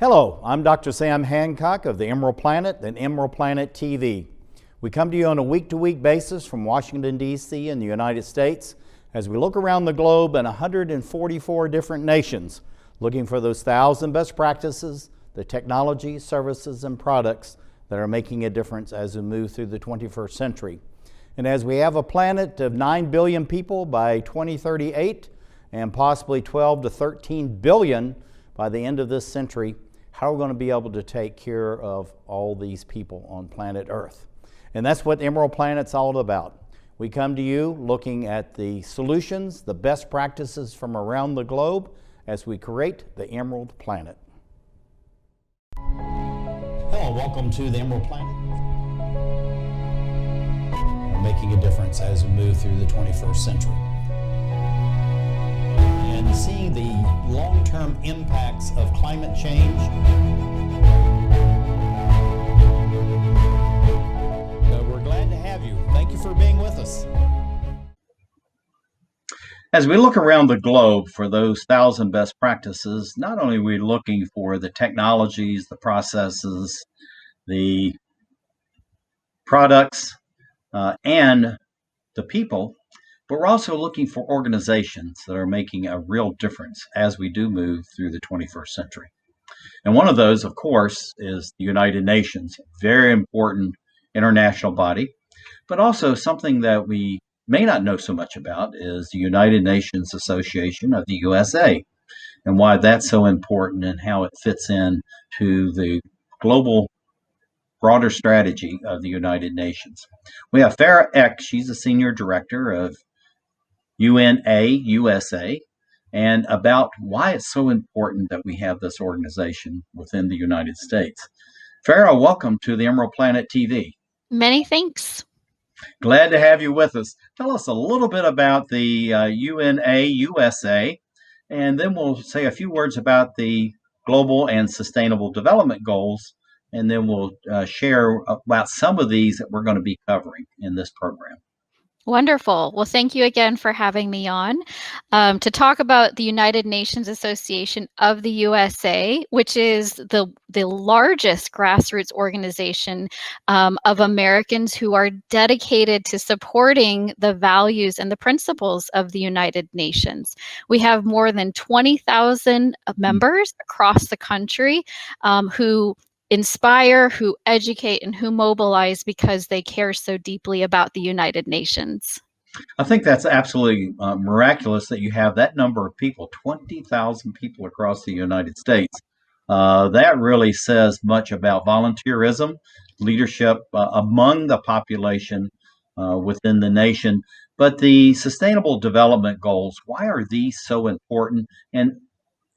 Hello, I'm Dr. Sam Hancock of the Emerald Planet and Emerald Planet TV. We come to you on a week-to-week basis from Washington, D.C. in the United States as we look around the globe in 144 different nations, looking for those 1,000 best practices, the technology, services, and products that are making a difference as we move through the 21st century. And as we have a planet of 9 billion people by 2038 and possibly 12 to 13 billion by the end of this century, how are we going to be able to take care of all these people on planet Earth? And that's what Emerald Planet's all about. We come to you looking at the solutions, the best practices from around the globe as we create the Emerald Planet. Hello, welcome to the Emerald Planet. We're making a difference as we move through the 21st century. And seeing the long-term impacts of climate change. We're glad to have you. Thank you for being with us. As we look around the globe for those 1,000 best practices, not only are we looking for the technologies, the processes, the products, and the people, but we're also looking for organizations that are making a real difference as we do move through the 21st century. And one of those, of course, is the United Nations, a very important international body, but also something that we may not know so much about is the United Nations Association of the USA, and why that's so important and how it fits in to the global broader strategy of the United Nations. We have Farah X, she's the Senior Director of UNA USA, and about why it's so important that we have this organization within the United States. Farah, welcome to the Emerald Planet TV. Many thanks. Glad to have you with us. Tell us a little bit about the UNA USA, and then we'll say a few words about the Global and Sustainable Development Goals, and then we'll share about some of these that we're going to be covering in this program. Wonderful. Well, thank you again for having me on to talk about the United Nations Association of the USA, which is the largest grassroots organization of Americans who are dedicated to supporting the values and the principles of the United Nations. We have more than 20,000 members across the country who inspire, who educate, and who mobilize because they care so deeply about the United Nations. I think that's absolutely miraculous that you have that number of people, 20,000 people across the United States. That really says much about volunteerism, leadership among the population within the nation. But the Sustainable Development Goals, why are these so important? And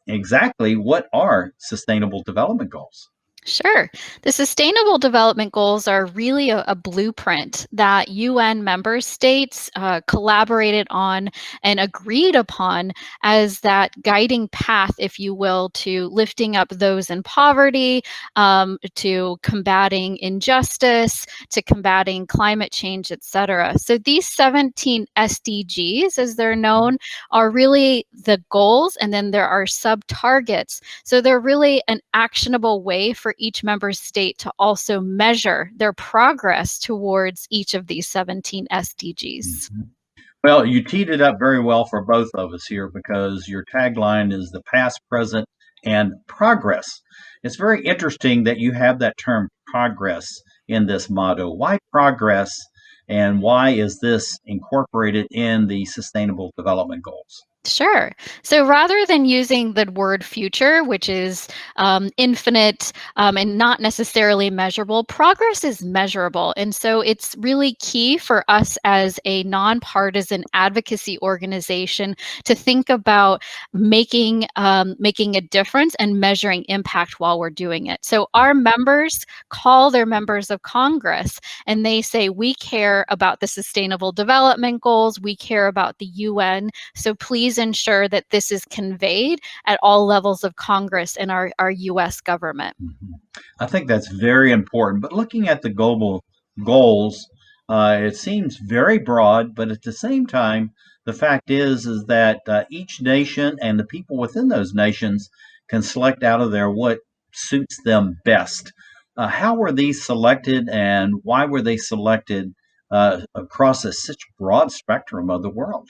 exactly what are Sustainable Development Goals? Sure. The Sustainable Development Goals are really a blueprint that UN member states collaborated on and agreed upon as that guiding path, if you will, to lifting up those in poverty, to combating injustice, to combating climate change, etc. So these 17 SDGs, as they're known, are really the goals, and then there are sub-targets. So they're really an actionable way for each member state to also measure their progress towards each of these 17 SDGs. Mm-hmm. Well, you teed it up very well for both of us here because your tagline is the past, present, and progress. It's very interesting that you have that term progress in this motto. Why progress, and why is this incorporated in the Sustainable Development Goals? Sure. So rather than using the word future, which is infinite and not necessarily measurable, progress is measurable. And so it's really key for us as a nonpartisan advocacy organization to think about making a difference and measuring impact while we're doing it. So our members call their members of Congress and they say, we care about the Sustainable Development Goals, we care about the UN, so please ensure that this is conveyed at all levels of Congress and our U.S. government. Mm-hmm. I think that's very important. But looking at the global goals, it seems very broad, but at the same time, the fact is that each nation and the people within those nations can select out of there what suits them best. How were these selected, and why were they selected across such broad spectrum of the world?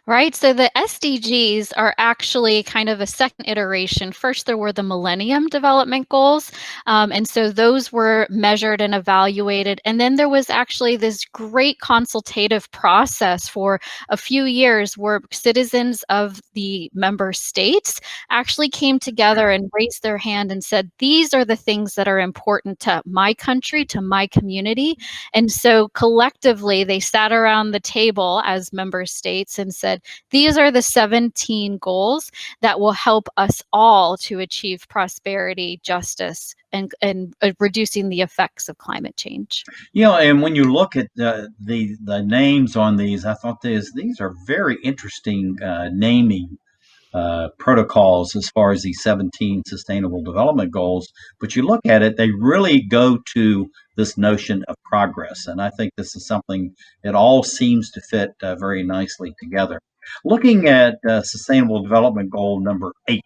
Right. So the SDGs are actually kind of a second iteration. First, there were the Millennium Development Goals. And so those were measured and evaluated. And then there was actually this great consultative process for a few years where citizens of the member states actually came together and raised their hand and said, these are the things that are important to my country, to my community. And so collectively, they sat around the table as member states and said, these are the 17 goals that will help us all to achieve prosperity, justice, and reducing the effects of climate change. And when you look at the names on these, I thought these are very interesting naming protocols as far as these 17 sustainable development goals. But you look at it, they really go to this notion of progress. And I think this is something that all seems to fit very nicely together. Looking at Sustainable Development Goal number 8,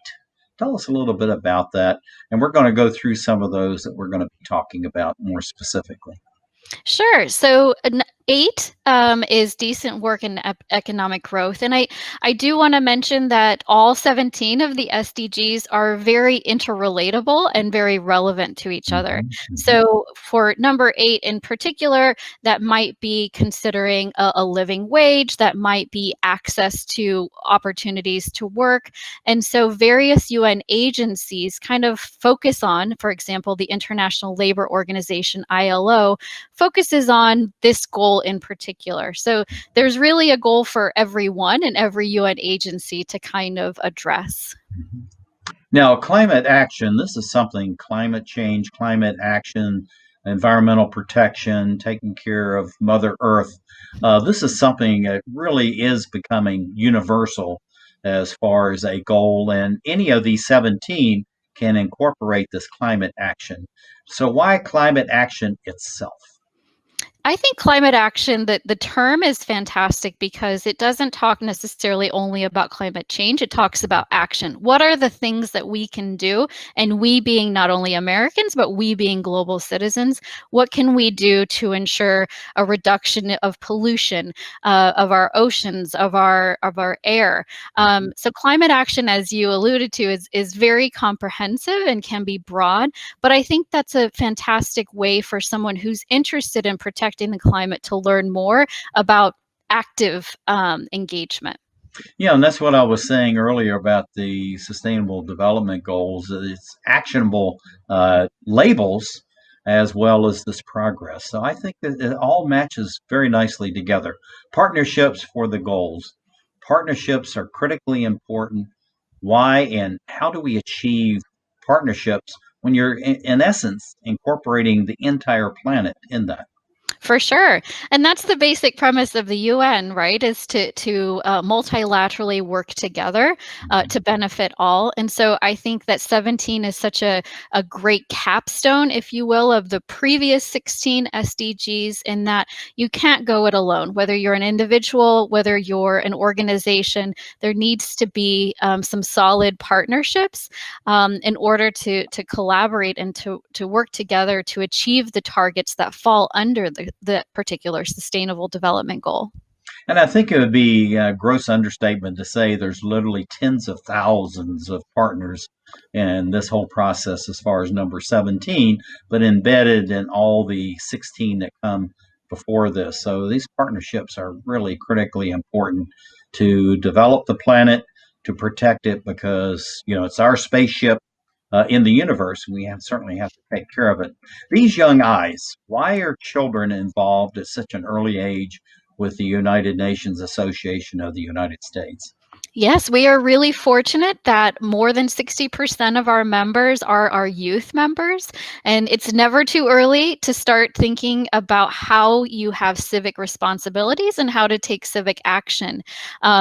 tell us a little bit about that. And we're going to go through some of those that we're going to be talking about more specifically. Sure. So 8 is decent work in economic growth. And I do want to mention that all 17 of the SDGs are very interrelatable and very relevant to each other. So for number 8 in particular, that might be considering a living wage, that might be access to opportunities to work. And so various UN agencies kind of focus on, for example, the International Labor Organization, ILO, focuses on this goal in particular. So there's really a goal for everyone and every UN agency to kind of address. Now, climate action, this is something climate change, climate action, environmental protection, taking care of Mother Earth. This is something that really is becoming universal as far as a goal, and any of these 17 can incorporate this climate action. So, why climate action itself? I think climate action, that the term is fantastic because it doesn't talk necessarily only about climate change. It talks about action. What are the things that we can do? And we being not only Americans, but we being global citizens, what can we do to ensure a reduction of pollution, of our oceans, of our air? So climate action, as you alluded to, is very comprehensive and can be broad. But I think that's a fantastic way for someone who's interested in protecting the climate to learn more about active engagement. Yeah, and that's what I was saying earlier about the Sustainable Development Goals. It's actionable labels as well as this progress. So I think that it all matches very nicely together. Partnerships for the goals. Partnerships are critically important. Why and how do we achieve partnerships when you're, in essence, incorporating the entire planet in that? For sure. And that's the basic premise of the UN, right? Is to multilaterally work together to benefit all. And so I think that 17 is such a great capstone, if you will, of the previous 16 SDGs, in that you can't go it alone. Whether you're an individual, whether you're an organization, there needs to be some solid partnerships in order to collaborate and to work together to achieve the targets that fall under the particular sustainable development goal. And I think it would be a gross understatement to say there's literally tens of thousands of partners in this whole process as far as number 17, but embedded in all the 16 that come before this. So these partnerships are really critically important to develop the planet, to protect it, because it's our spaceship in the universe. We certainly have to take care of it. These young eyes, why are children involved at such an early age with the United Nations Association of the United States? Yes, we are really fortunate that more than 60% of our members are our youth members. And it's never too early to start thinking about how you have civic responsibilities and how to take civic action.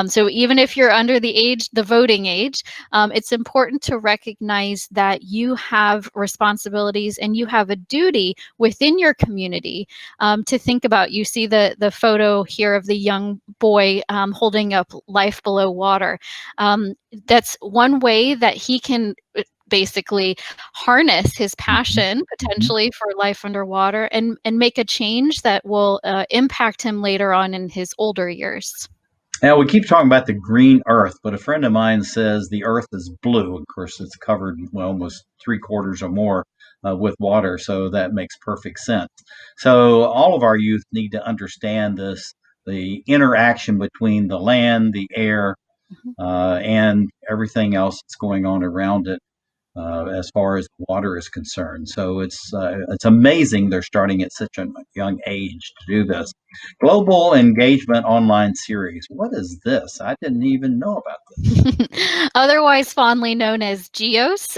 So even if you're under the voting age, it's important to recognize that you have responsibilities and you have a duty within your community to think about. You see the photo here of the young boy holding up Life Below Water. That's one way that he can basically harness his passion potentially for life underwater and make a change that will impact him later on in his older years. Now, we keep talking about the green Earth, but a friend of mine says the Earth is blue. Of course, it's covered, well, almost 3/4 or more with water, so that makes perfect sense. So, all of our youth need to understand this, the interaction between the land, the air, and everything else that's going on around it. As far as water is concerned. So it's amazing they're starting at such a young age to do this. Global Engagement Online Series. What is this? I didn't even know about this. Otherwise fondly known as GEOS.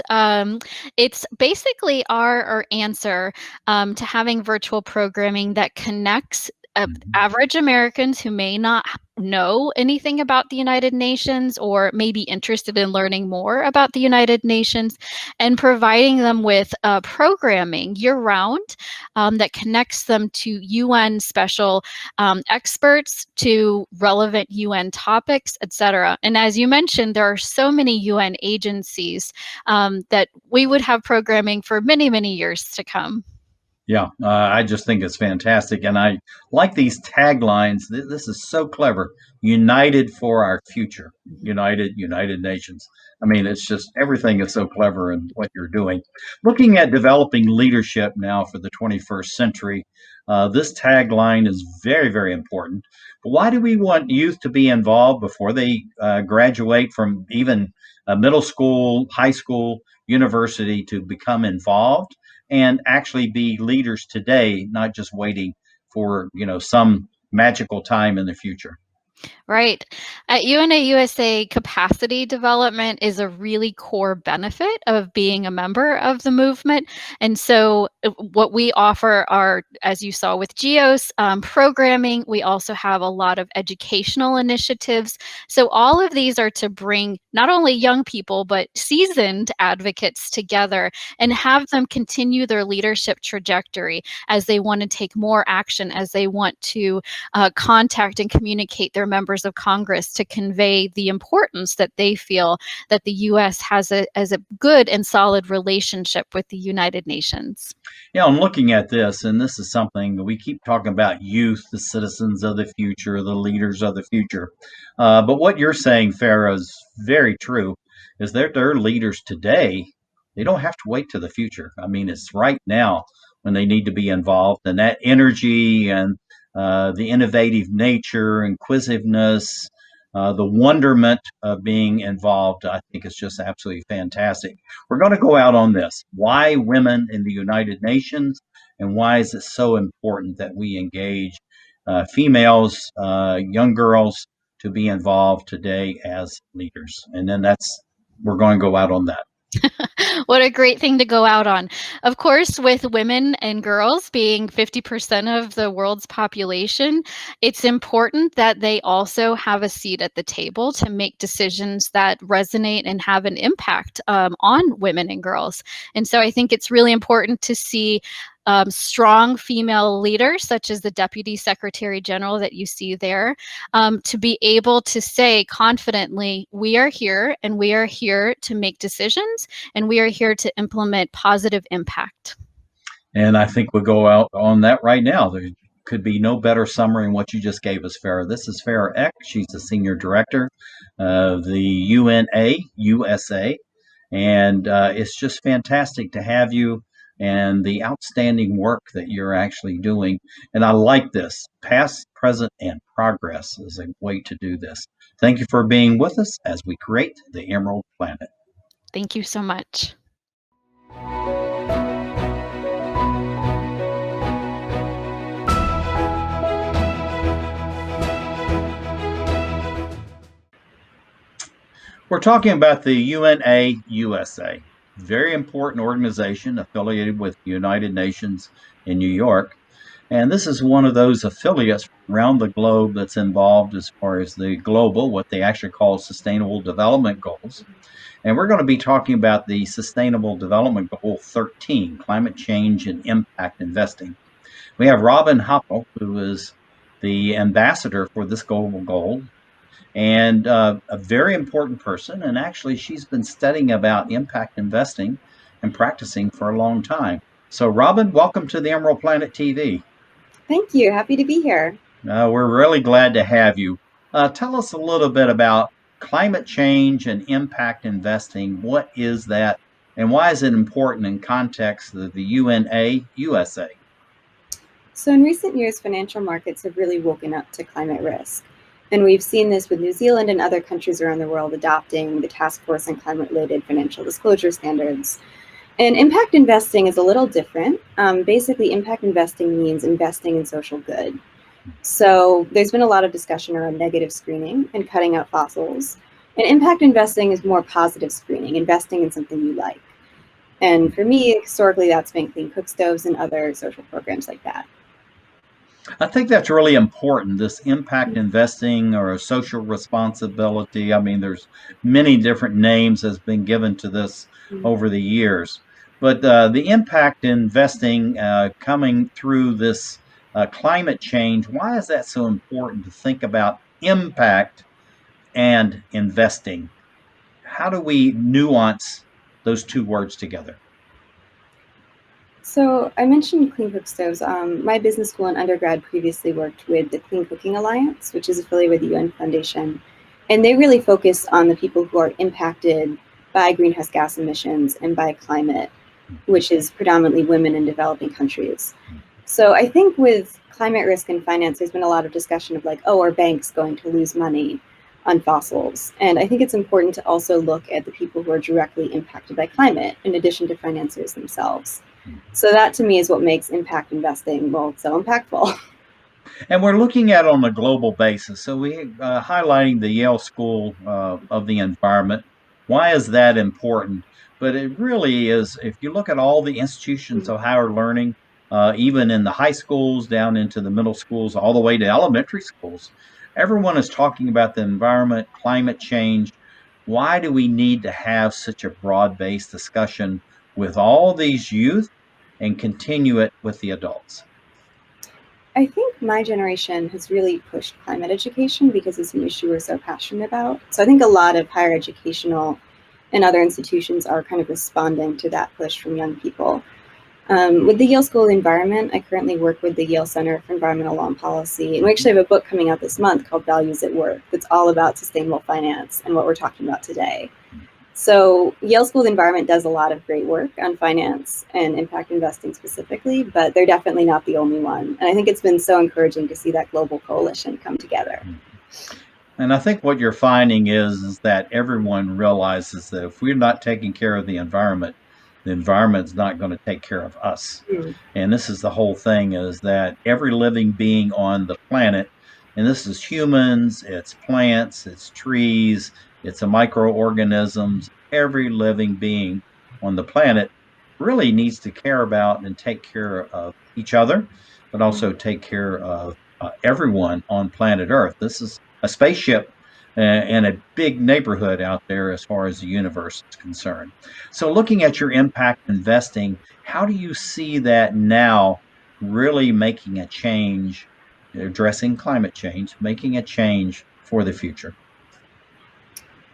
It's basically our answer to having virtual programming that connects average Americans who may not know anything about the United Nations or may be interested in learning more about the United Nations, and providing them with programming year-round that connects them to UN special experts, to relevant UN topics, etc. And as you mentioned, there are so many UN agencies that we would have programming for many, many years to come. Yeah, I just think it's fantastic. And I like these taglines. This is so clever. United for our future. United Nations. I mean, it's just everything is so clever in what you're doing. Looking at developing leadership now for the 21st century, this tagline is very, very important. But why do we want youth to be involved before they graduate from even middle school, high school, university to become involved? And actually be leaders today, not just waiting for some magical time in the future. Right. At UNA USA, capacity development is a really core benefit of being a member of the movement. And so what we offer are, as you saw with GEOS, programming. We also have a lot of educational initiatives. So all of these are to bring not only young people, but seasoned advocates together and have them continue their leadership trajectory as they want to take more action, as they want to contact and communicate their members of Congress to convey the importance that they feel that the U.S. has as a good and solid relationship with the United Nations. Yeah, I'm looking at this, and this is something that we keep talking about: youth, the citizens of the future, the leaders of the future. But what you're saying, Farah, is very true. Is that they're leaders today? They don't have to wait to the future. I mean, it's right now when they need to be involved, and that energy and the innovative nature, inquisitiveness, the wonderment of being involved, I think is just absolutely fantastic. We're going to go out on this. Why women in the United Nations, and why is it so important that we engage females, young girls to be involved today as leaders? And then we're going to go out on that. What a great thing to go out on. Of course, with women and girls being 50% of the world's population, it's important that they also have a seat at the table to make decisions that resonate and have an impact on women and girls. And so I think it's really important to see strong female leaders, such as the Deputy Secretary General that you see there, to be able to say confidently, we are here and we are here to make decisions and we are here to implement positive impact. And I think we'll go out on that right now. There could be no better summary than what you just gave us, Farah. This is Farah Eck. She's the Senior Director of the UNA USA. And it's just fantastic to have you and the outstanding work that you're actually doing. And I like this. Past, present, and progress is a way to do this. Thank you for being with us as we create the Emerald Planet. Thank you so much. We're talking about the UNA USA, very important organization affiliated with the United Nations in New York. And this is one of those affiliates around the globe that's involved as far as the global, what they actually call Sustainable Development Goals. And we're going to be talking about the Sustainable Development Goal 13, Climate Change and Impact Investing. We have Robin Happel, who is the ambassador for this global goal. and a very important person. And actually, she's been studying about impact investing and practicing for a long time. So, Robin, welcome to the Emerald Planet TV. Thank you. Happy to be here. We're really glad to have you. Tell us a little bit about climate change and impact investing. What is that, and why is it important in context of the UNA USA? So in recent years, financial markets have really woken up to climate risk. And we've seen this with New Zealand and other countries around the world adopting the Task Force on Climate-Related Financial Disclosure Standards. And impact investing is a little different. Basically, impact investing means investing in social good. So there's been a lot of discussion around negative screening and cutting out fossils. And impact investing is more positive screening, investing in something you like. And for me, historically, that's been clean cook stoves and other social programs like that. I think that's really important, this impact investing or social responsibility. I mean, there's many different names that's been given to this over the years. But the impact investing coming through this climate change, why is that so important to think about impact and investing? How do we nuance those two words together? So I mentioned clean cook stoves. My business school and undergrad previously worked with the Clean Cooking Alliance, which is affiliated with the UN Foundation. And they really focus on the people who are impacted by greenhouse gas emissions and by climate, which is predominantly women in developing countries. So I think with climate risk and finance, there's been a lot of discussion of like, oh, are banks going to lose money on fossils? And I think it's important to also look at the people who are directly impacted by climate, in addition to financiers themselves. So that to me is what makes impact investing, well, so impactful. And we're looking at it on a global basis. So we highlighting the Yale School of the Environment. Why is that important? But it really is, if you look at all the institutions of higher learning, even in the high schools, down into the middle schools, all the way to elementary schools, everyone is talking about the environment, climate change. Why do we need to have such a broad-based discussion with all these youth and continue it with the adults? I think my generation has really pushed climate education because it's an issue we're so passionate about. So I think a lot of higher educational and other institutions are kind of responding to that push from young people. With the Yale School of the Environment, I currently work with the Yale Center for Environmental Law and Policy, and we actually have a book coming out this month called Values at Work that's all about sustainable finance and what we're talking about today. So Yale School of the Environment does a lot of great work on finance and impact investing specifically, but they're definitely not the only one. And I think it's been so encouraging to see that global coalition come together. And I think what you're finding is that everyone realizes that if we're not taking care of the environment's not going to take care of us. And this is the whole thing, is that every living being on the planet, and this is humans, it's plants, it's trees, it's a microorganisms, every living being on the planet really needs to care about and take care of each other, but also take care of everyone on planet Earth. This is a spaceship and a big neighborhood out there as far as the universe is concerned. So looking at your impact investing, how do you see that now really making a change, addressing climate change, making a change for the future?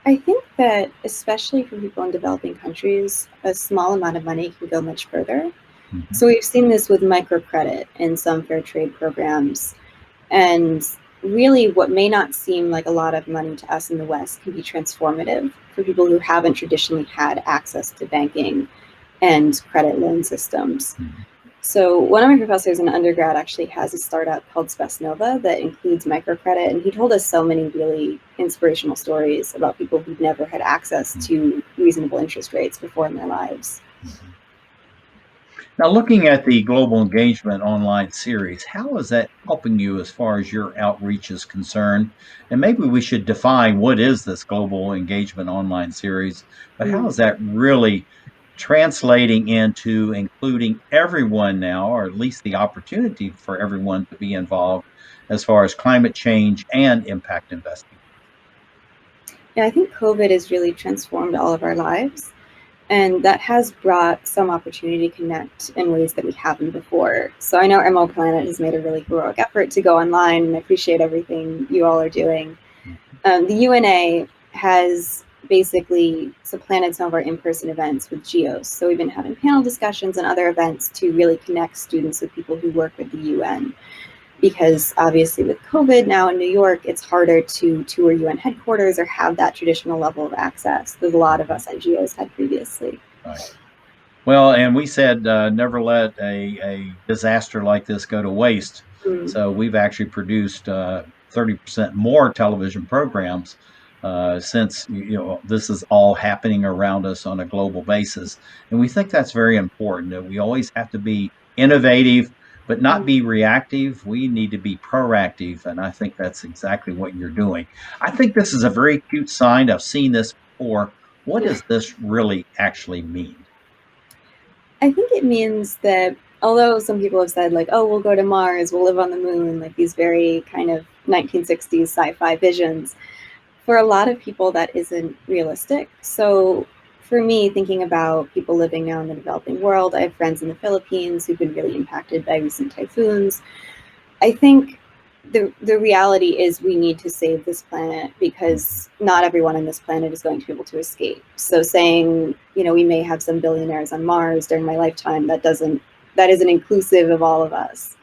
I think that especially for people in developing countries, a small amount of money can go much further. So we've seen this with microcredit in some fair trade programs. And really what may not seem like a lot of money to us in the West can be transformative for people who haven't traditionally had access to banking and credit loan systems. So one of my professors in undergrad actually has a startup called Spesnova that includes microcredit, and he told us so many really inspirational stories about people who've never had access to reasonable interest rates before in their lives. Now, looking at the Global Engagement Online series, how is that helping you as far as your outreach is concerned? And maybe we should define what is this Global Engagement Online series, but how is that really translating into including everyone now, or at least the opportunity for everyone to be involved as far as climate change and impact investing? Yeah, I think COVID has really transformed all of our lives. And that has brought some opportunity to connect in ways that we haven't before. So I know EmeraldPlanet has made a really heroic effort to go online, and I appreciate everything you all are doing. The UNA has basically supplanted some of our in-person events with GEOs. So we've been having panel discussions and other events to really connect students with people who work with the UN. Because obviously with COVID now in New York, it's harder to tour UN headquarters or have that traditional level of access that a lot of us NGOs had previously. Right. Well, and we said never let a disaster like this go to waste. So we've actually produced 30% more television programs since this is all happening around us on a global basis. And we think that's very important, that we always have to be innovative, but not be reactive. We need to be proactive. And I think that's exactly what you're doing. I think this is a very cute sign. I've seen this before. What does this really actually mean? I think it means that although some people have said like, oh, we'll go to Mars, we'll live on the moon, like these very kind of 1960s sci-fi visions, for a lot of people that isn't realistic. So for me, thinking about people living now in the developing world, I have friends in the Philippines who've been really impacted by recent typhoons. I think the reality is we need to save this planet because not everyone on this planet is going to be able to escape. So saying, we may have some billionaires on Mars during my lifetime, that isn't inclusive of all of us.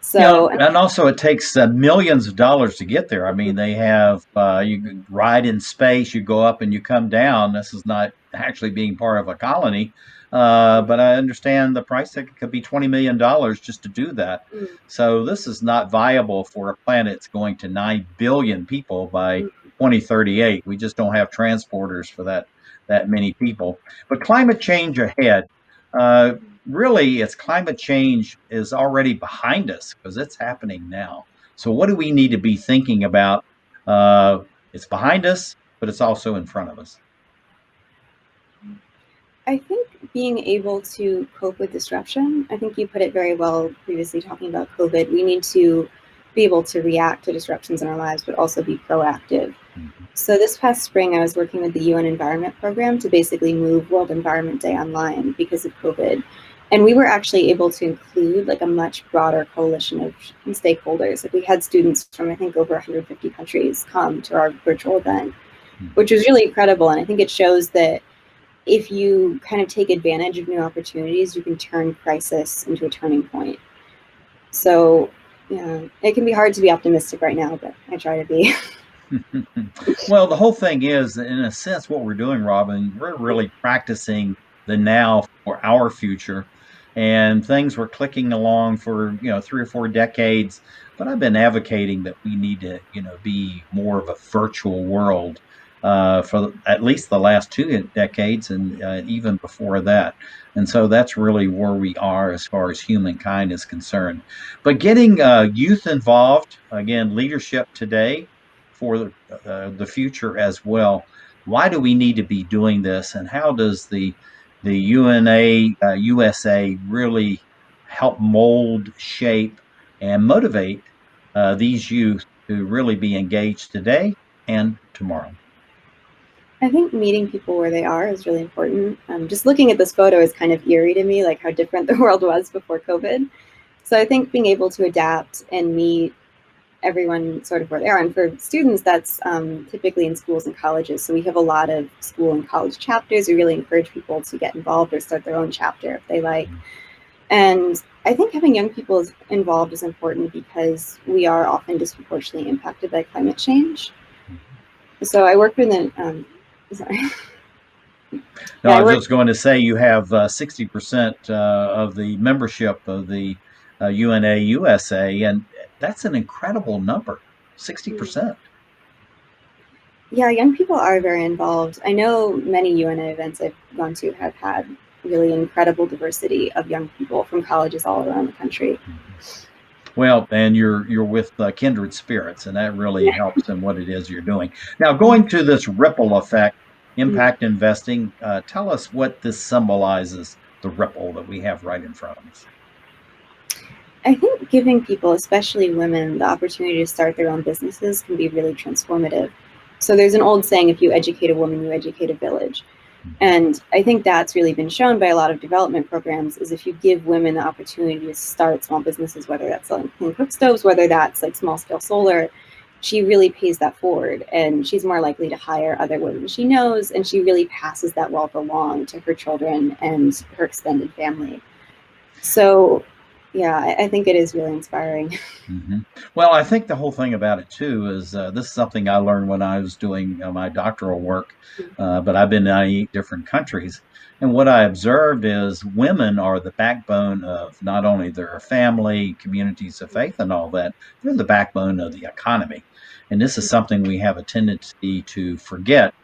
So, and also it takes millions of dollars to get there. I mean, they have, you can ride in space, you go up and you come down. This is not actually being part of a colony. But I understand the price tag could be $20 million just to do that. So this is not viable for a planet that's going to 9 billion people by 2038. We just don't have transporters for that many people. But climate change ahead. Really, it's climate change is already behind us because it's happening now. So what do we need to be thinking about? It's behind us, but it's also in front of us. I think being able to cope with disruption, I think you put it very well previously talking about COVID. We need to be able to react to disruptions in our lives, but also be proactive. So this past spring, I was working with the UN Environment Program to basically move World Environment Day online because of COVID. And we were actually able to include like a much broader coalition of stakeholders. Like we had students from, I think, over 150 countries come to our virtual event, which was really incredible. And I think it shows that if you kind of take advantage of new opportunities, you can turn crisis into a turning point. So, it can be hard to be optimistic right now, but I try to be. Well, the whole thing is, in a sense, what we're doing, Robin, we're really practicing the now for our future. And things were clicking along for 3 or 4 decades, but I've been advocating that we need to be more of a virtual world for at least the last 2 decades and even before that. And so that's really where we are as far as humankind is concerned. But getting youth involved, again, leadership today for the future as well. Why do we need to be doing this, and how does the UNA USA really help mold, shape, and motivate these youth to really be engaged today and tomorrow? I think meeting people where they are is really important. Just looking at this photo is kind of eerie to me, like how different the world was before COVID. So I think being able to adapt and meet everyone sort of where they are. And for students, that's typically in schools and colleges. So we have a lot of school and college chapters. We really encourage people to get involved or start their own chapter if they like. And I think having young people involved is important because we are often disproportionately impacted by climate change. So I work with sorry. No, I was just going to say you have 60% of the membership of the UNA USA, and that's an incredible number, 60%. Yeah, young people are very involved. I know many UNA events I've gone to have had really incredible diversity of young people from colleges all around the country. Well, and you're with kindred spirits, and that really helps in what it is you're doing. Now, going to this ripple effect, impact investing, tell us what this symbolizes, the ripple that we have right in front of us. I think giving people, especially women, the opportunity to start their own businesses can be really transformative. So there's an old saying, if you educate a woman, you educate a village. And I think that's really been shown by a lot of development programs, is if you give women the opportunity to start small businesses, whether that's selling clean cook stoves, whether that's like small scale solar, she really pays that forward, and she's more likely to hire other women she knows, and she really passes that wealth along to her children and her extended family. So yeah, I think it is really inspiring. Well, I think the whole thing about it too is this is something I learned when I was doing my doctoral work, but I've been in 98 different countries. And what I observed is women are the backbone of not only their family, communities of faith, and all that, they're the backbone of the economy. And this is something we have a tendency to forget.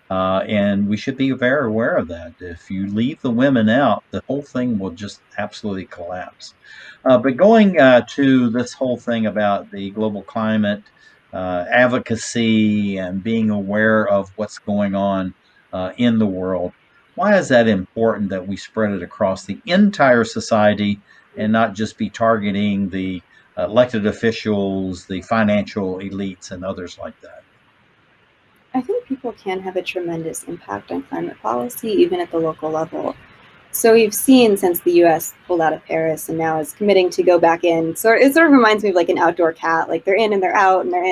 And we should be very aware of that. If you leave the women out, the whole thing will just absolutely collapse. But going to this whole thing about the global climate advocacy and being aware of what's going on in the world, why is that important that we spread it across the entire society and not just be targeting the elected officials, the financial elites, and others like that? I think people can have a tremendous impact on climate policy, even at the local level. So we've seen since the US pulled out of Paris and now is committing to go back in. So it sort of reminds me of like an outdoor cat, like they're in and they're out and they're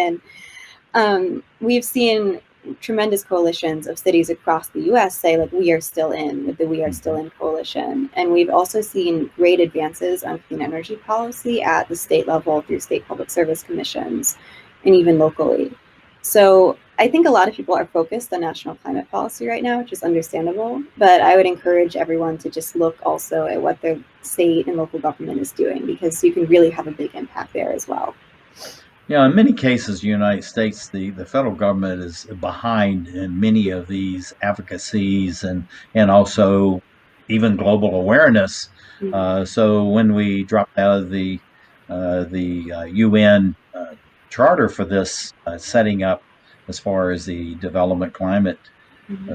in. We've seen tremendous coalitions of cities across the US say, like, we are still in with the We Are Still In coalition. And we've also seen great advances on clean energy policy at the state level through state public service commissions and even locally. So I think a lot of people are focused on national climate policy right now, which is understandable, but I would encourage everyone to just look also at what their state and local government is doing, because you can really have a big impact there as well. Yeah, in many cases, the United States, the federal government is behind in many of these advocacies and also even global awareness. So when we dropped out of the UN charter for this setting up as far as the development climate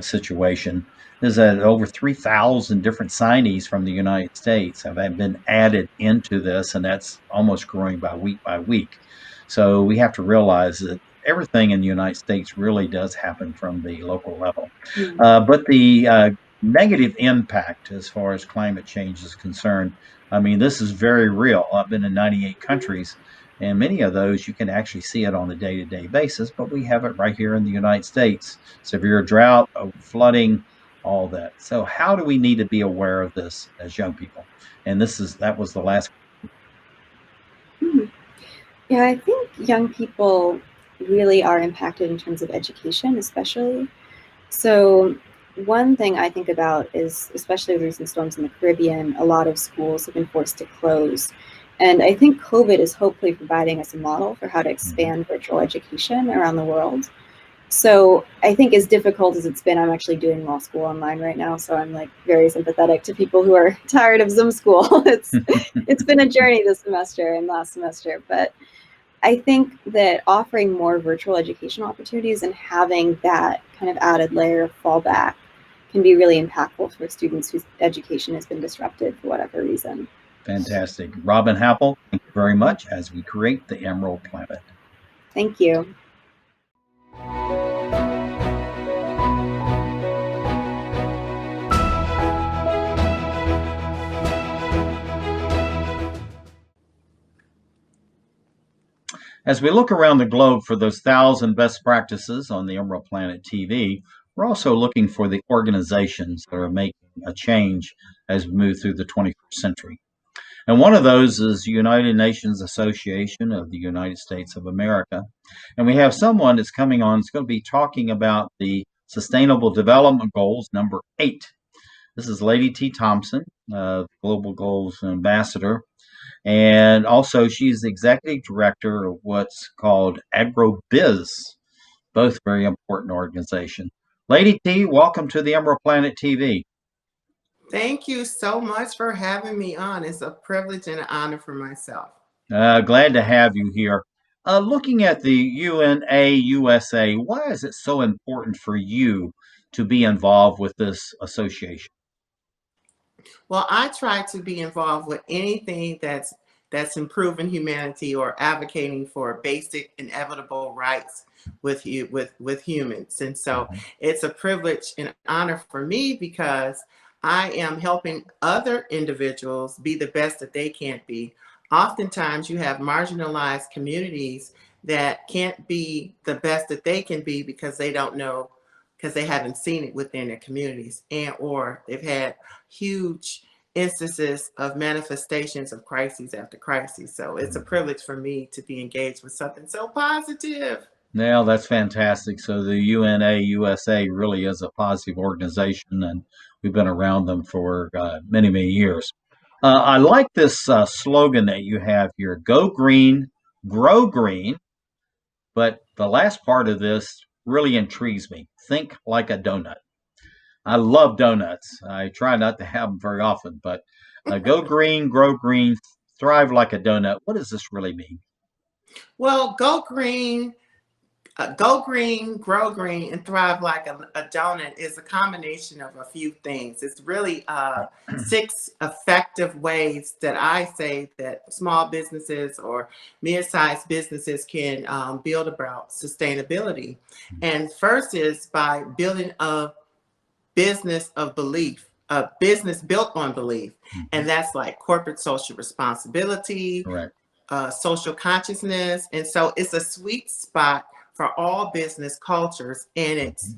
situation, is that over 3,000 different signees from the United States have been added into this, and that's almost growing by week. So we have to realize that everything in the United States really does happen from the local level. But the negative impact as far as climate change is concerned, I mean, this is very real. I've been in 98 countries, and many of those you can actually see it on a day-to-day basis, but we have it right here in the United States. Severe drought, flooding, all that. So how do we need to be aware of this as young people? And that was the last. Yeah, I think young people really are impacted in terms of education, especially. So one thing I think about is, especially with recent storms in the Caribbean, a lot of schools have been forced to close. And I think COVID is hopefully providing us a model for how to expand virtual education around the world. So I think as difficult as it's been, I'm actually doing law school online right now. So I'm like very sympathetic to people who are tired of Zoom school. It's been a journey this semester and last semester, but I think that offering more virtual educational opportunities and having that kind of added layer of fallback can be really impactful for students whose education has been disrupted for whatever reason. Fantastic. Robin Happel, thank you very much as we create the Emerald Planet. Thank you. As we look around the globe for those 1,000 best practices on the EmeraldPlanet TV, we're also looking for the organizations that are making a change as we move through the 21st century. And one of those is the United Nations Association of the United States of America. And we have someone that's coming on that's going to be talking about the Sustainable Development Goals, number 8. This is Lady T. Thompson, Global Goals Ambassador. And also, she's the executive director of what's called AgroBiz, both very important organizations. Lady T, welcome to the EmeraldPlanet TV. Thank you so much for having me on. It's a privilege and an honor for myself. Glad to have you here. Looking at the USA, why is it so important for you to be involved with this association? Well, I try to be involved with anything that's improving humanity or advocating for basic inevitable rights with humans. And so it's a privilege and honor for me because I am helping other individuals be the best that they can be. Oftentimes you have marginalized communities that can't be the best that they can be because they don't know, because they haven't seen it within their communities, and or they've had huge instances of manifestations of crises after crises. So it's a privilege for me to be engaged with something so positive. Now that's fantastic. So the UNA USA really is a positive organization, and we've been around them for many, many years. I like this slogan that you have here: "Go green, grow green." But the last part of this really intrigues me. Think like a donut. I love donuts. I try not to have them very often, but go green, grow green, thrive like a donut. What does this really mean? Well, go green, grow green, and thrive like a donut is a combination of a few things. It's really 6 effective ways that I say that small businesses or mid-sized businesses can build about sustainability. And first is by building a business of belief, a business built on belief. And that's like corporate social responsibility, Correct. Social consciousness. And so it's a sweet spot for all business cultures, and it's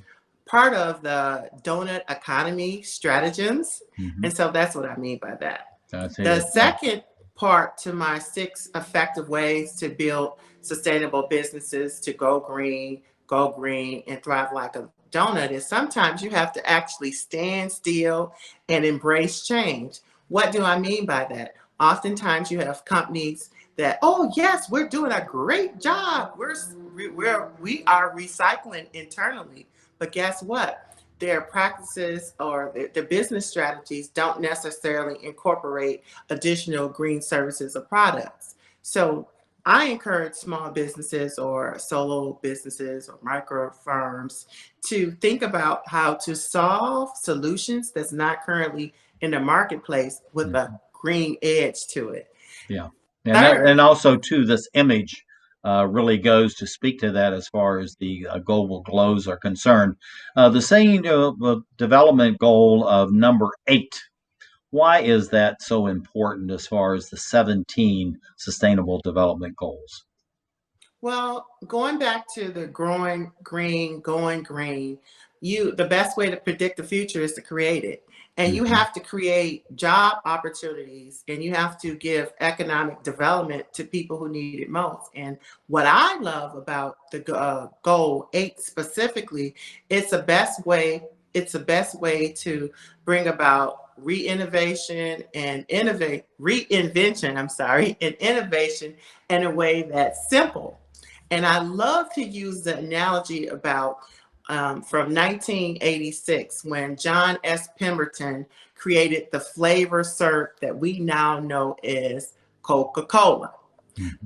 part of the donut economy stratagems. And so that's what I mean by that. The second part to my 6 effective ways to build sustainable businesses to go green, and thrive like a donut is sometimes you have to actually stand still and embrace change. What do I mean by that? Oftentimes you have companies that, oh yes, we're doing a great job. We are recycling internally, but guess what? Their practices or their business strategies don't necessarily incorporate additional green services or products. So I encourage small businesses or solo businesses or micro firms to think about how to solve solutions that's not currently in the marketplace with a green edge to it. Yeah. And also, too, this image really goes to speak to that as far as the global goals are concerned. The saying development goal of number 8, why is that so important as far as the 17 sustainable development goals? Well, going back to the growing green, going green, the best way to predict the future is to create it. And you have to create job opportunities, and you have to give economic development to people who need it most. And what I love about the goal 8 specifically, it's the best way to bring about reinvention and innovation in a way that's simple. And I love to use the analogy about from 1986 when John S. Pemberton created the flavor syrup that we now know as Coca-Cola.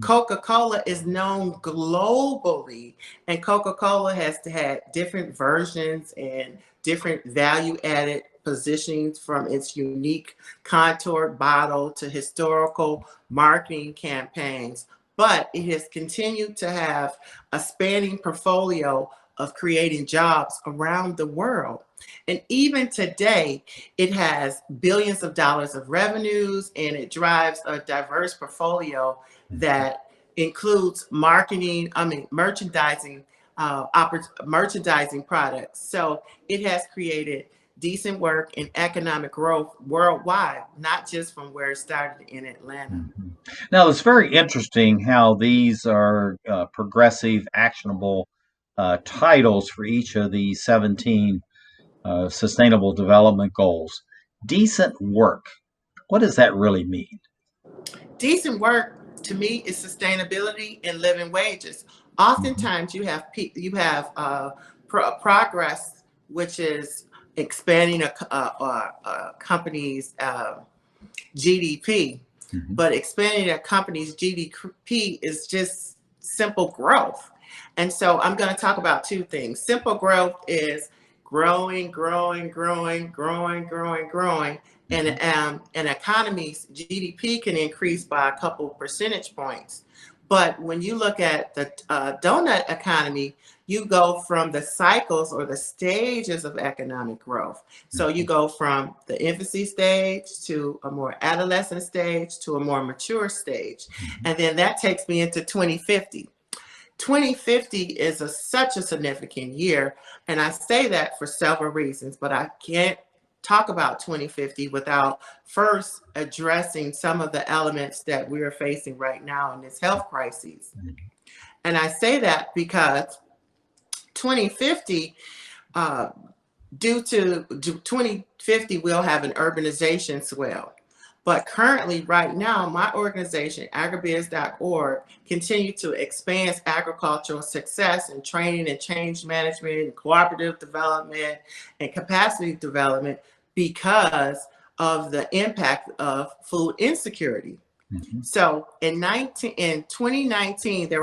Coca-Cola is known globally, and Coca-Cola has had different versions and different value-added positionings, from its unique contoured bottle to historical marketing campaigns. But it has continued to have a spanning portfolio of creating jobs around the world. And even today, it has billions of dollars of revenues, and it drives a diverse portfolio that includes merchandising products. So it has created decent work and economic growth worldwide, not just from where it started in Atlanta. Now, it's very interesting how these are progressive, actionable titles for each of the 17 sustainable development goals. Decent work. What does that really mean? Decent work to me is sustainability and living wages. Oftentimes you have progress, which is expanding a company's GDP, but expanding a company's GDP is just simple growth. And so I'm going to talk about 2 things. Simple growth is growing. And an economy's GDP can increase by a couple percentage points. But when you look at the donut economy, you go from the cycles or the stages of economic growth. So you go from the infancy stage to a more adolescent stage to a more mature stage. And then that takes me into 2050. 2050 is such a significant year. And I say that for several reasons, but I can't talk about 2050 without first addressing some of the elements that we're facing right now in this health crisis. And I say that because 2050, due to 2050, we'll have an urbanization swell. But currently, right now, my organization, AgroBiz.org, continue to expand agricultural success and training and change management and cooperative development and capacity development because of the impact of food insecurity. So in 2019, there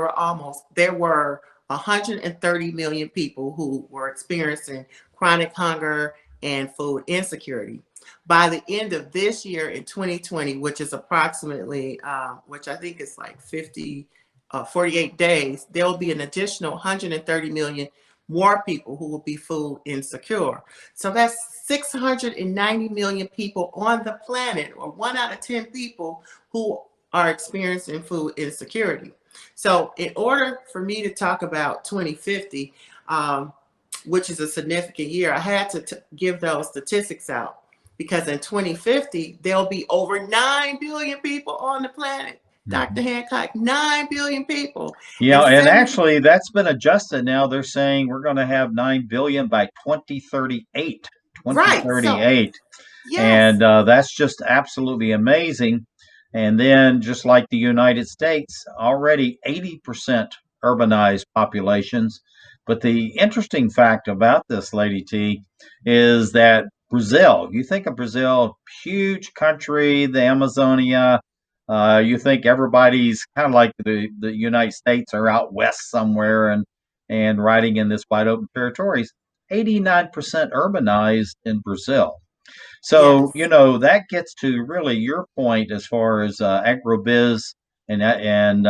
were 130 million people who were experiencing chronic hunger and food insecurity. By the end of this year in 2020, which is approximately, which I think is like 48 days, there will be an additional 130 million more people who will be food insecure. So that's 690 million people on the planet, or 1 out of 10 people who are experiencing food insecurity. So in order for me to talk about 2050, which is a significant year, I had to give those statistics out, because in 2050, there'll be over 9 billion people on the planet. Dr. Hancock, 9 billion people. Yeah, and actually that's been adjusted now. They're saying we're going to have 9 billion by 2038. 2038. So, yes. And that's just absolutely amazing. And then just like the United States, already 80% urbanized populations. But the interesting fact about this, Lady T, is that Brazil, you think of Brazil, huge country, the Amazonia, you think everybody's kind of like the United States are out west somewhere and riding in this wide open territories. 89% urbanized in Brazil. So, Yes. That gets to really your point as far as AgroBiz and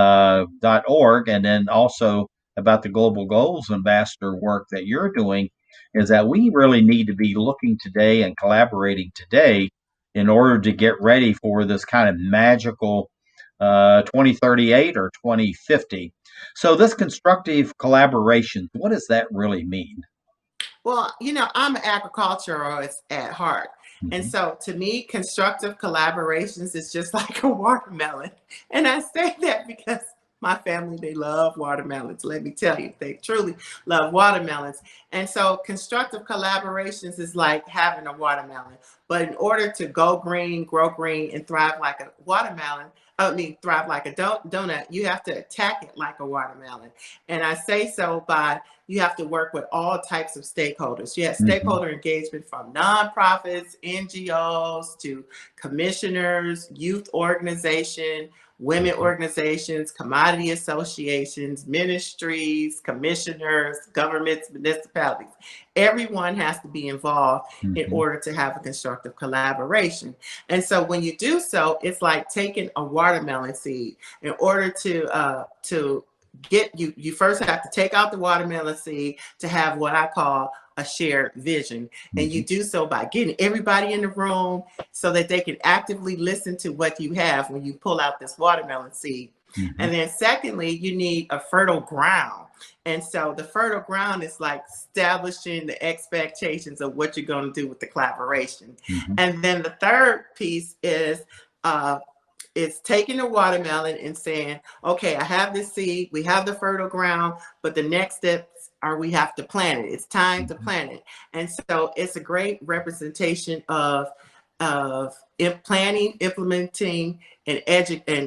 .org, and then also about the Global Goals Ambassador work that you're doing, is that we really need to be looking today and collaborating today in order to get ready for this kind of magical 2038 or 2050. So this constructive collaboration, what does that really mean? Well, I'm an agriculturalist at heart. And so to me, constructive collaborations is just like a watermelon. And I say that because my family, they love watermelons. Let me tell you, they truly love watermelons. And so constructive collaborations is like having a watermelon. But in order to go green, grow green, and thrive like a watermelon, thrive like a donut, you have to attack it like a watermelon. And I say so by, you have to work with all types of stakeholders. You have stakeholder engagement from nonprofits, NGOs, to commissioners, youth organization, women organizations, commodity associations, ministries, commissioners, governments, municipalities. Everyone has to be involved in order to have a constructive collaboration. And so when you do so, it's like taking a watermelon seed. In order to get you first have to take out the watermelon seed to have what I call a shared vision. And you do so by getting everybody in the room so that they can actively listen to what you have when you pull out this watermelon seed. And then secondly, you need a fertile ground. And so the fertile ground is like establishing the expectations of what you're going to do with the collaboration. And then the third piece is it's taking a watermelon and saying, okay, I have this seed, we have the fertile ground, but the next steps are we have to plant it. It's time to plant it. And so it's a great representation of planning, implementing, and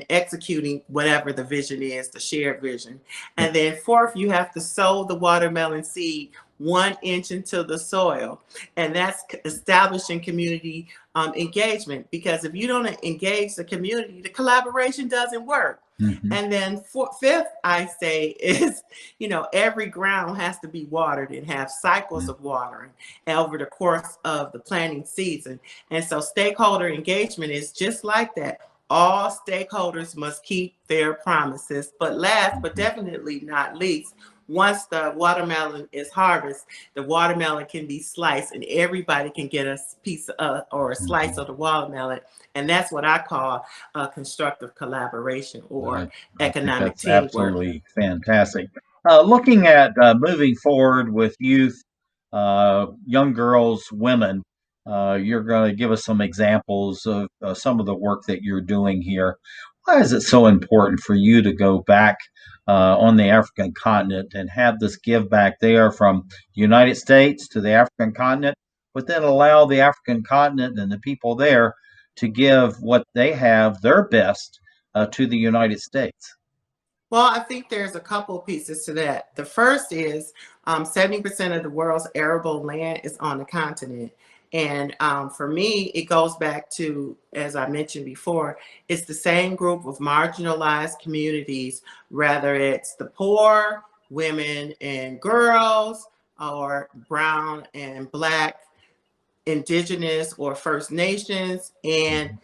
executing whatever the vision is, the shared vision. And then fourth, you have to sow the watermelon seed 1 inch into the soil. And that's establishing community engagement, because if you don't engage the community, the collaboration doesn't work. And then fifth, I say, is, every ground has to be watered and have cycles of watering over the course of the planting season. And so stakeholder engagement is just like that. All stakeholders must keep their promises. But last but definitely not least, once the watermelon is harvested, the watermelon can be sliced and everybody can get a piece or a slice of the watermelon. And that's what I call constructive collaboration or I think economic that's teamwork. absolutely fantastic. Looking at moving forward with youth, young girls, women, you're going to give us some examples of some of the work that you're doing here. Why is it so important for you to go back on the African continent and have this give back there from the United States to the African continent, but then allow the African continent and the people there to give what they have, their best, to the United States? Well, I think there's a couple pieces to that. The first is 70% of the world's arable land is on the continent. And for me, it goes back to, as I mentioned before, it's the same group of marginalized communities, whether it's the poor, women and girls, or brown and black, indigenous or First Nations, and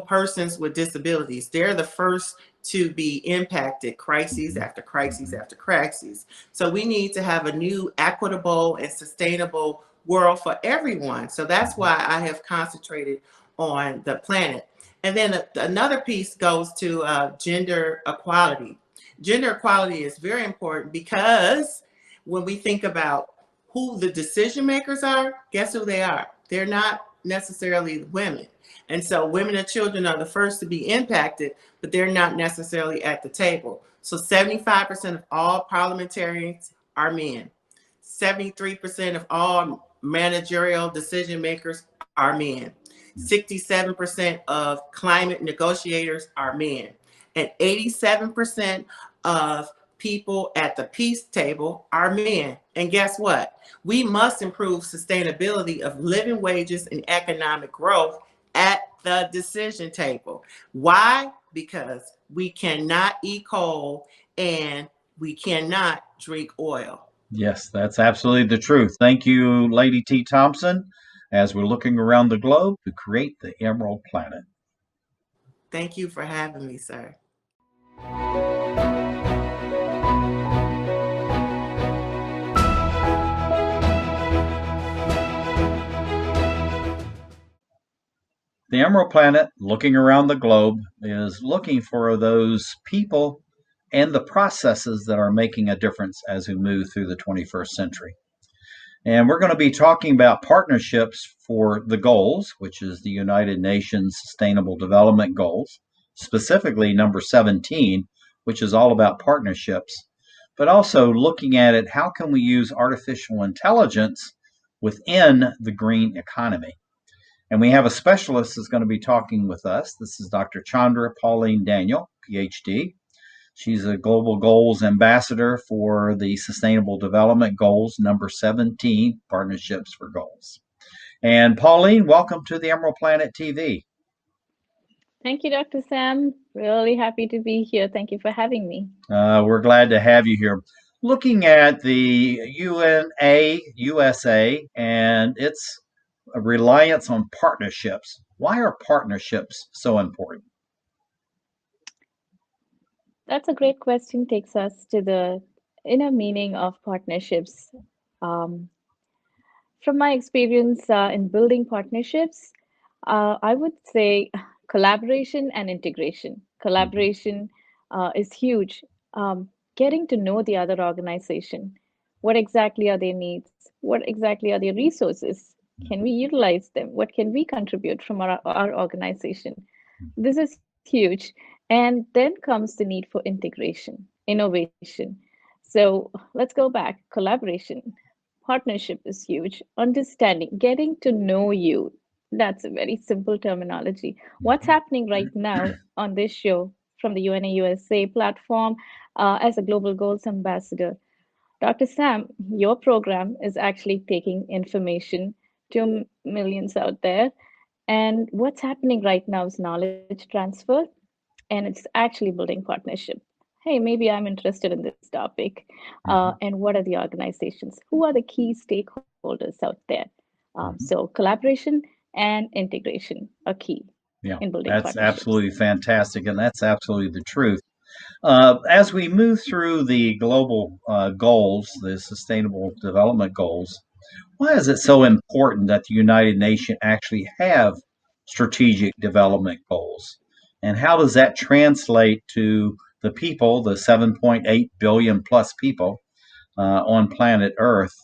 persons with disabilities. They're the first to be impacted, crises after crises after crises. So we need to have a new equitable and sustainable world for everyone. So that's why I have concentrated on the planet. And then another piece goes to gender equality. Gender equality is very important because when we think about who the decision makers are, guess who they are? They're not necessarily women. And so women and children are the first to be impacted, but they're not necessarily at the table. So 75% of all parliamentarians are men. 73% of all managerial decision makers are men. 67% of climate negotiators are men. And 87% of people at the peace table are men. And guess what? We must improve sustainability of living wages and economic growth at the decision table. Why? Because we cannot eat coal and we cannot drink oil. Yes, that's absolutely the truth. Thank you, Lady T. Thompson, as we're looking around the globe to create the Emerald Planet. Thank you for having me, sir. The Emerald Planet, looking around the globe, is looking for those people and the processes that are making a difference as we move through the 21st century. And we're going to be talking about partnerships for the goals, which is the United Nations Sustainable Development Goals, specifically number 17, which is all about partnerships, but also looking at it, how can we use artificial intelligence within the green economy? And we have a specialist that's going to be talking with us. This is Dr. Chandra Pauline Daniel, PhD. She's a Global Goals Ambassador for the Sustainable Development Goals, number 17, Partnerships for Goals. And Pauline, welcome to the Emerald Planet TV. Thank you, Dr. Sam. Really happy to be here. Thank you for having me. We're glad to have you here. Looking at the USA, and its reliance on partnerships. Why are partnerships so important? That's a great question. Takes us to the inner meaning of partnerships. From my experience in building partnerships, I would say collaboration and integration. Collaboration is huge. Getting to know the other organization. What exactly are their needs? What exactly are their resources? Can we utilize them? What can we contribute from our organization? This is huge. And then comes the need for integration, innovation. So let's go back. Collaboration, partnership is huge. Understanding, getting to know you. That's a very simple terminology. What's happening right now on this show from the UNA USA platform as a Global Goals Ambassador? Dr. Sam, your program is actually taking information to millions out there. And what's happening right now is knowledge transfer, and it's actually building partnership. Hey, maybe I'm interested in this topic. And what are the organizations? Who are the key stakeholders out there? So collaboration and integration are key in building that's partnerships. absolutely fantastic, and that's absolutely the truth. As we move through the global goals, the Sustainable Development Goals, why is it so important that the United Nations actually have strategic development goals? And how does that translate to the people, the 7.8 billion plus people on planet Earth,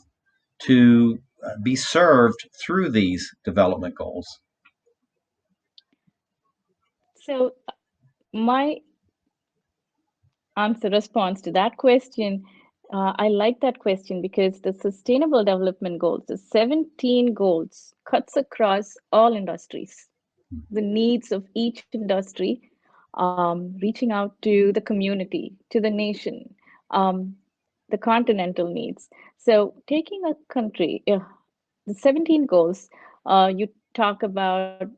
to be served through these development goals? So my response to that question, I like that question because the Sustainable Development Goals, the 17 goals, cuts across all industries, the needs of each industry, reaching out to the community, to the nation, the continental needs. So taking a country, the 17 goals, you talk about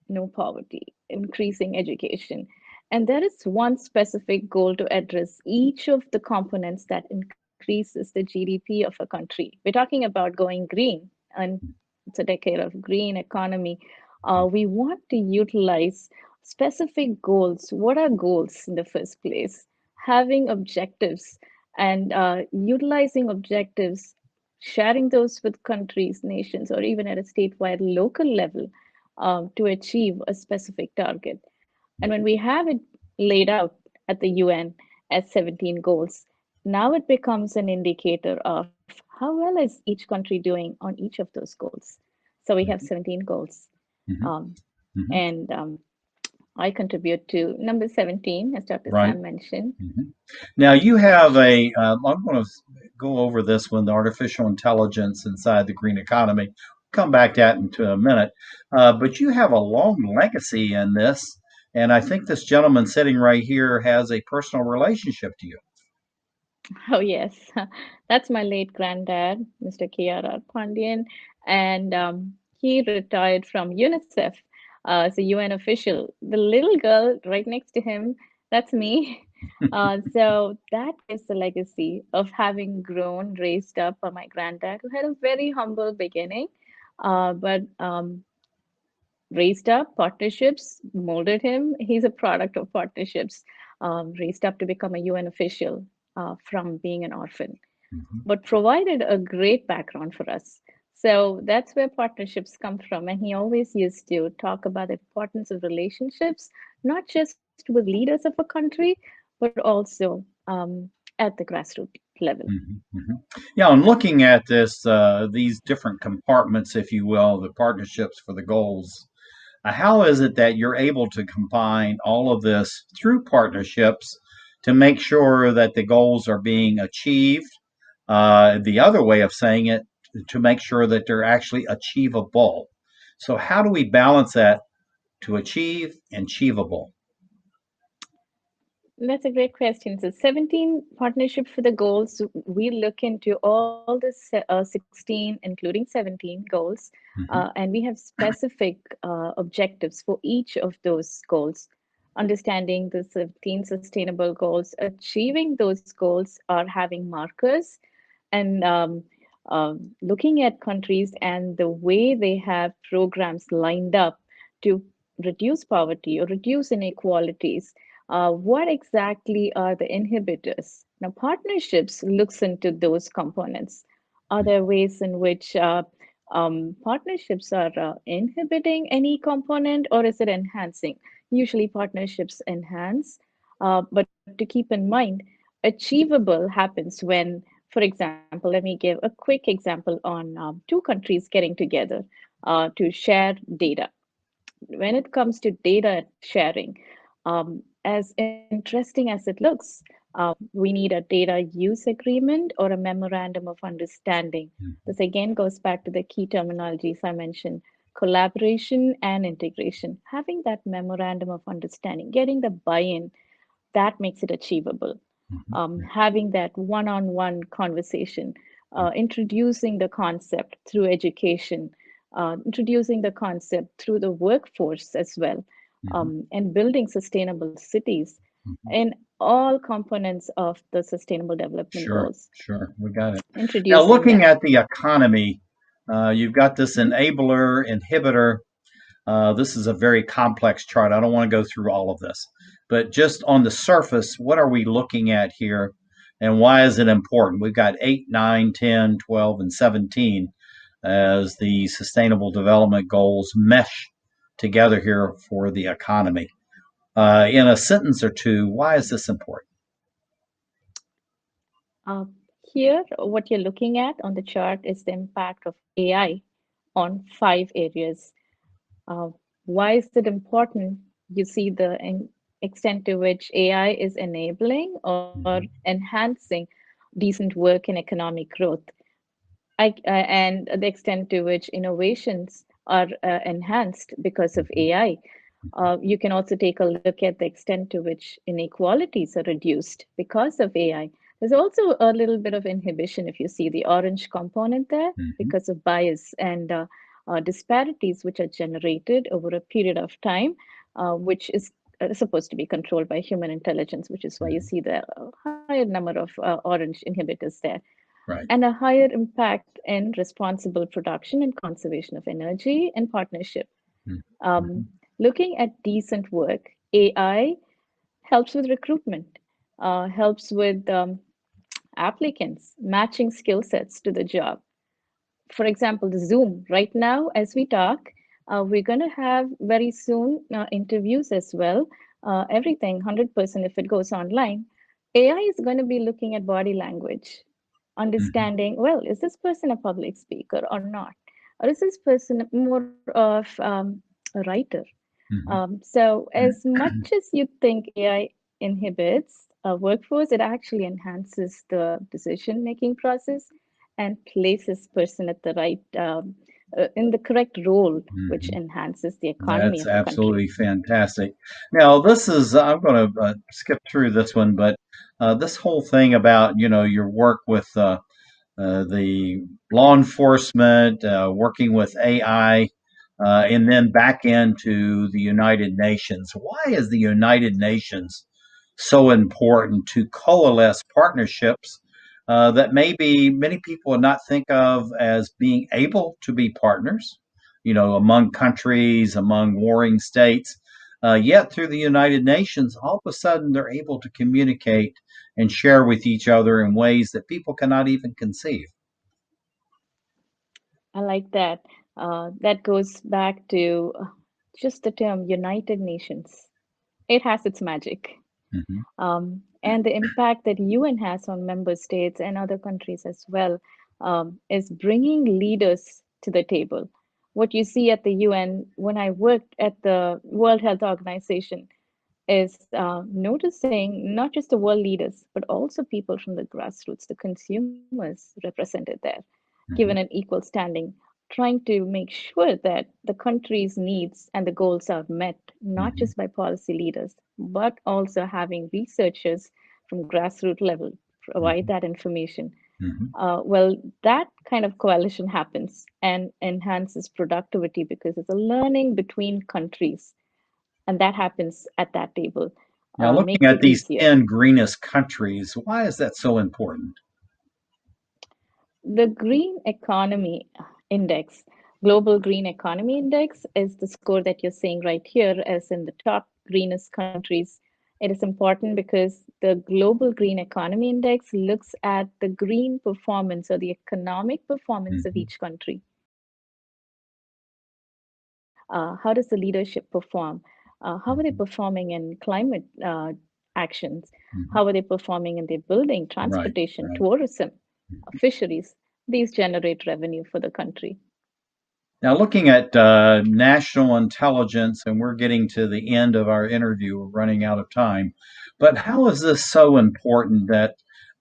no poverty, increasing education, and there is one specific goal to address each of the components that increases the GDP of a country. We're talking about going green, and it's a decade of green economy. We want to utilize specific goals. What are goals in the first place? Having objectives and utilizing objectives, sharing those with countries, nations, or even at a statewide local level to achieve a specific target. And when we have it laid out at the UN as 17 goals, now it becomes an indicator of how well is each country doing on each of those goals. So we have 17 goals. Mm-hmm. Um, Mm-hmm. and I contribute to number 17, as Dr. Right. Sam mentioned. Mm-hmm. Now you have I'm going to go over this one, the artificial intelligence inside the green economy. Come back to that in a minute. But you have a long legacy in this, and I think this gentleman sitting right here has a personal relationship to you. Oh, yes. That's my late granddad, Mr. K.R.R. Pandian. And he retired from UNICEF as a UN official. The little girl right next to him, that's me. So that is the legacy of having grown, raised up by my granddad, who had a very humble beginning, but raised up partnerships, molded him. He's a product of partnerships, raised up to become a UN official from being an orphan, but provided a great background for us. So that's where partnerships come from. And he always used to talk about the importance of relationships, not just with leaders of a country, but also at the grassroots level. Mm-hmm. Mm-hmm. Yeah, I'm looking at this, these different compartments, if you will, the partnerships for the goals. How is it that you're able to combine all of this through partnerships to make sure that the goals are being achieved? The other way of saying it, to make sure that they're actually achievable. So, how do we balance that to achieve and achievable? That's a great question. So 17 partnership for the goals. We look into all the 16, including 17 goals, and we have specific objectives for each of those goals. Understanding the 17 sustainable goals, achieving those goals, are having markers, and looking at countries and the way they have programs lined up to reduce poverty or reduce inequalities. What exactly are the inhibitors? Now, partnerships looks into those components. Are there ways in which partnerships are inhibiting any component, or is it enhancing? Usually partnerships enhance, but to keep in mind, achievable happens when, for example, let me give a quick example on two countries getting together to share data. When it comes to data sharing, as interesting as it looks, we need a data use agreement or a memorandum of understanding. This again goes back to the key terminologies I mentioned: collaboration and integration. Having that memorandum of understanding, getting the buy-in, that makes it achievable. Having that one-on-one conversation, introducing the concept through education, introducing the concept through the workforce as well, and building sustainable cities in all components of the sustainable development goals. Sure, we got it. Now, Introducing looking them. at the economy, you've got this enabler, inhibitor. This is a very complex chart. I don't want to go through all of this. But just on the surface, what are we looking at here? And why is it important? We've got 8, 9, 10, 12, and 17 as the Sustainable Development Goals mesh together here for the economy. In a sentence or two, why is this important? Here, what you're looking at on the chart is the impact of AI on 5 areas. Why is it important? You see the extent to which AI is enabling or enhancing decent work and economic growth, and the extent to which innovations are enhanced because of AI. You can also take a look at the extent to which inequalities are reduced because of AI. There's also a little bit of inhibition if you see the orange component there because of bias and disparities which are generated over a period of time, which is supposed to be controlled by human intelligence, which is why you see the higher number of orange inhibitors there. Right. And a higher impact in responsible production and conservation of energy and partnership. Looking at decent work, AI helps with recruitment, helps with applicants matching skill sets to the job. For example, the Zoom right now, as we talk, we're going to have very soon interviews as well. Everything 100% if it goes online. AI is going to be looking at body language, understanding, well, is this person a public speaker or not? Or is this person more of a writer? So as much as you think AI inhibits a workforce, it actually enhances the decision-making process and places person at the right, in the correct role, which enhances the economy That's of a country. absolutely fantastic. Now, this is, I'm going to skip through this one, but this whole thing about, your work with the law enforcement, working with AI, and then back into the United Nations. Why is the United Nations so important to coalesce partnerships that maybe many people would not think of as being able to be partners, among countries, among warring states? Yet through the United Nations, all of a sudden they're able to communicate and share with each other in ways that people cannot even conceive. I like that. That goes back to just the term United Nations. It has its magic. And the impact that UN has on member states and other countries as well is bringing leaders to the table. What you see at the UN, when I worked at the World Health Organization, is noticing not just the world leaders, but also people from the grassroots, the consumers represented there, given an equal standing, trying to make sure that the country's needs and the goals are met, not just by policy leaders, but also having researchers from grassroots level provide that information. Well, that kind of coalition happens and enhances productivity because it's a learning between countries, and that happens at that table. Now, looking Makes at it these easier. 10 greenest countries, why is that so important? The Green Economy Index, Global Green Economy Index, is the score that you're seeing right here as in the top greenest countries. It is important because the Global Green Economy Index looks at the green performance or the economic performance of each country. How does the leadership perform? How are they performing in climate actions? How are they performing in their building, transportation, tourism, fisheries? These generate revenue for the country. Now, looking at national intelligence, and we're getting to the end of our interview, we're running out of time. But how is this so important that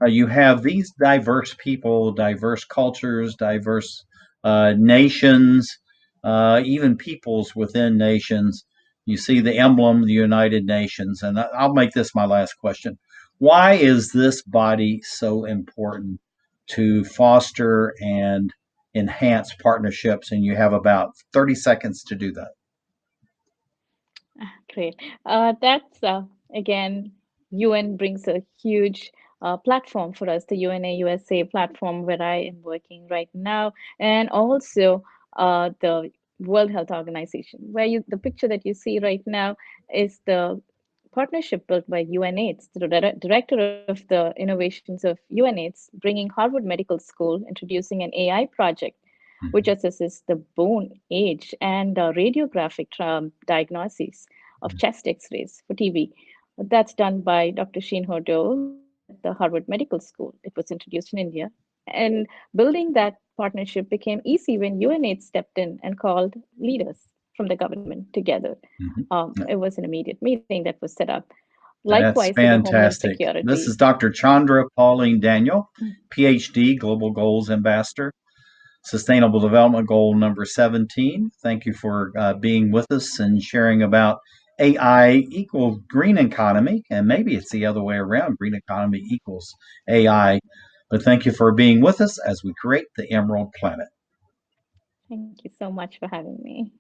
you have these diverse people, diverse cultures, diverse nations, even peoples within nations? You see the emblem of the United Nations. And I'll make this my last question. Why is this body so important to foster and enhance partnerships? And you have about 30 seconds to do that. Great. That's, again, UN brings a huge platform for us, the UNA USA platform where I am working right now, and also the World Health Organization, where the picture that you see right now is the partnership built by UNAIDS, the director of the innovations of UNAIDS, bringing Harvard Medical School, introducing an AI project which assesses the bone age and radiographic diagnoses of chest x-rays for TB. That's done by Dr. Sheen Hodol at the Harvard Medical School. It was introduced in India. And building that partnership became easy when UNAIDS stepped in and called leaders from the government together. It was an immediate meeting that was set up. Likewise, That's for the Homeland fantastic. Security. This is Dr. Chandra Pauline Daniel, PhD, Global Goals Ambassador, Sustainable Development Goal number 17. Thank you for being with us and sharing about AI equals green economy, and maybe it's the other way around, green economy equals AI. But thank you for being with us as we create the Emerald Planet. Thank you so much for having me.